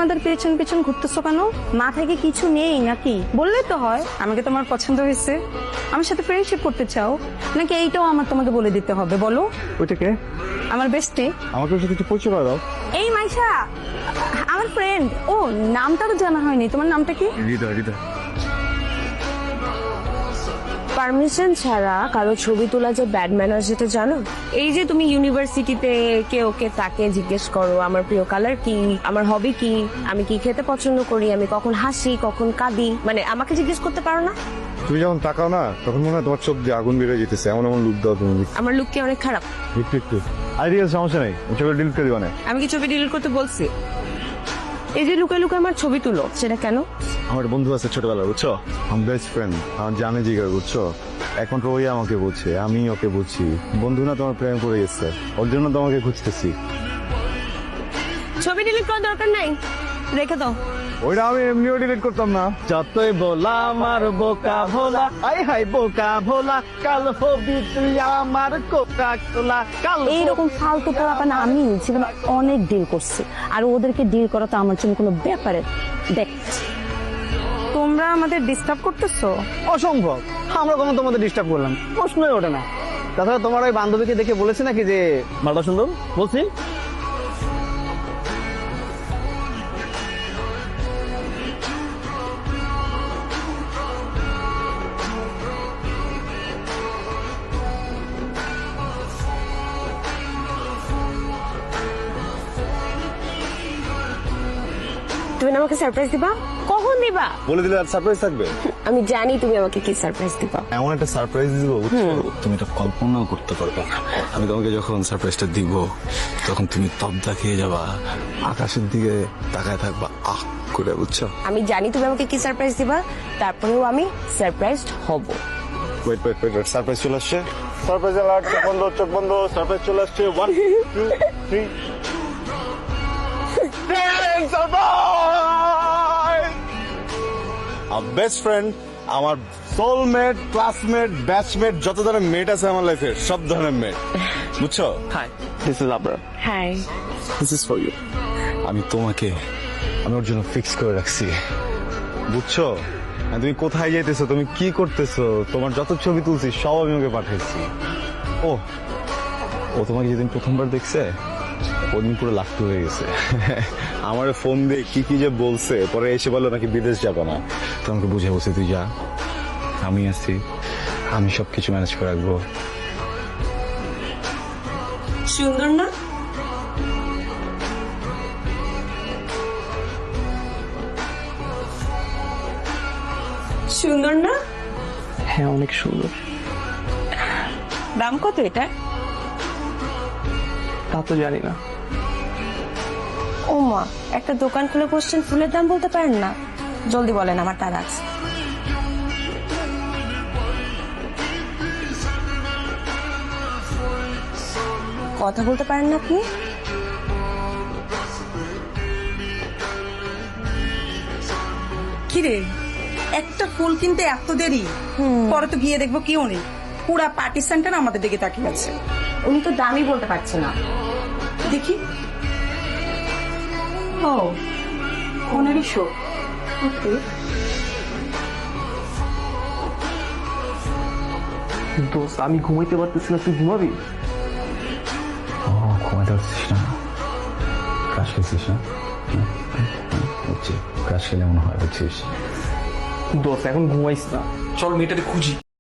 আমাদের পেছন পেছন ঘুরতেছো কেন? মাথায় কি কিছু নেই নাকি? বললে তো হয় আমাকে তোমার পছন্দ হয়েছে, আমার সাথে ফ্রেন্ডশিপ করতে চাও, নাকি এইটাও আমার তোমাকে বলে দিতে হবে? বলো। ওইটা কে? আমার বেস্টে। আমাকে ওর সাথে একটু পরিচয় করে দাও। এই মাইশা, আমার ফ্রেন্ড। ও, নামটা তো জানা হয়নি, তোমার নামটা কি? হৃদয়। হৃদয় পারমিশন ছাড়া কারো ছবি তোলা যে ব্যাড ম্যানার যেটা জানো? এই যে তুমি ইউনিভার্সিটিতে কে ওকে তাকে জিজ্ঞেস করো আমার প্রিয় কালার কি, আমার হবি কি, আমি কি খেতে পছন্দ করি, আমি কখন হাসি কখন কাঁদি, মানে আমাকে জিজ্ঞেস করতে পারো না? তুমি যখন তাকাও না তখন মনে হয় তোমার চোখ দিয়ে আগুন বেরোয় যেতেছে, এমন এমন লুক দাও তুমি। আমার লুক কি অনেক খারাপ? একটু আরে ঠিক আছে, সমস্যা নেই, ছবি ডিলিট করে দিবা না। আমি কি ছবি ডিলিট করতে বলছি? এই যে লুকায় লুকায় আমার ছবি তুলো, সেটা কেন? আমার একটা বন্ধু আছে ছোটবেলা, বুঝছো, আমার বেস্ট ফ্রেন্ড, আমার জানে জিগার, বুঝছো, এখন তো ওই আমাকে বুঝছে, আমি ওকে বুঝছি। বন্ধু না তোমার প্রেম করে গেছে, ওর জন্য তোমাকে খুঁজতেছি। ছবি ডিলিট করার দরকার নাই, রেখে দাও। ওইটা আমি এমনিও ডিলিট করতাম না। যতই বলা আমার বোকা ভোলা, আই হাই বোকা ভোলা, কাল হবি তুই আমার কোকা কোলা, কাল এইরকম ফালতু পোলাপানা আমি জীবনে অনেক ডিল করছি, আর ওদেরকে ডিল করা তো আমার জন্য কোনো ব্যাপারে। দেখ, তোমরা আমাদের ডিস্টার্ব করতেছো। অসম্ভব, আমরা কোনো তোমাদের ডিস্টার্ব করলাম, প্রশ্নই ওঠে না। তাছাড়া তোমার ওই বান্ধবীকে দেখে বলেছে নাকি যে মালটা সুন্দর? বলছি। তুমি না আমাকে সারপ্রাইজ দিবা? কখন দিবা? বলে দিলে আর সারপ্রাইজ থাকবে? আমি জানি তুমি আমাকে কি সারপ্রাইজ দিবা। এমন একটা সারপ্রাইজ দিব, বুঝছো, তুমি এটা কল্পনাও করতে পারবে না। আমি তোমাকে যখন সারপ্রাইজটা দিব তখন তুমি তবদা খেয়ে যাবা, আকাশের দিকে তাকায় থাকবা আহ করে, বুঝছো। আমি জানি তুমি আমাকে কি সারপ্রাইজ দিবা, তারপরেও আমি সারপ্রাইজড হব। ওয়েট সারপ্রাইজ চলে আসছে। সারপ্রাইজ অ্যালার্ট, চোখ বন্ধ, সারপ্রাইজ চলে আসছে। 1 2 3 বেস্ট ফ্রেন্ড, আমার সোলমেট, ক্লাসমেট, ব্যাচমেট, যত ধরনের মেট আছে আমার লাইফে, সব ধরনের মেট, বুঝছো। Hi, this is Abrar. Hi. This is for you. আমি ওর জন্য ফিক্স করে রাখছি, বুঝছো। আর তুমি কোথায় যাইতেছো, তুমি কি করতেছো, তোমার যত ছবি তুলছি সব আমি ওকে পাঠাইছি। ও তোমাকে যেদিন প্রথমবার দেখছে ওদিন পুরো লাফটু হয়ে গেছে। আমার ফোন দিয়ে কি যে বলছে, পরে এসে বললো নাকি বিদেশ যাবে না। তো আমাকে বুঝে বলছে তুই যা, আমি আছি, আমি সবকিছু ম্যানেজ করে রাখবো। সুন্দর না? সুন্দর না? হ্যাঁ, অনেক সুন্দর। দাম কত এটা? তা তো জানি না। ও মা, একটা দোকান খুলে বসছেন, ফুলের দাম বলতে পারেন না? জলদি বলেন, আমার তার আছে। কথা বলতে পারেন না আপনি? কিরে, একটা ফুল কিনতে এত দেরি? পরে তো গিয়ে দেখবো কেউ নেই, পুরা পার্টি সেন্টার আমাদের দিকে তাকিয়ে আছে। উনি তো দামই বলতে পারছে না। দেখি। ও, 1500। ওকে। দোস্ত, আমি ঘুমাইতে পারতেছি না, তুই ঘুমাবি? ঘুমাতে পারছিস না? ক্রাশ খেয়েছিস না? ক্রাশ খেলে মনে হয়, বুঝছিস। দোস্ত, এখন ঘুমাইস না, চল মেয়েটাকে খুঁজি।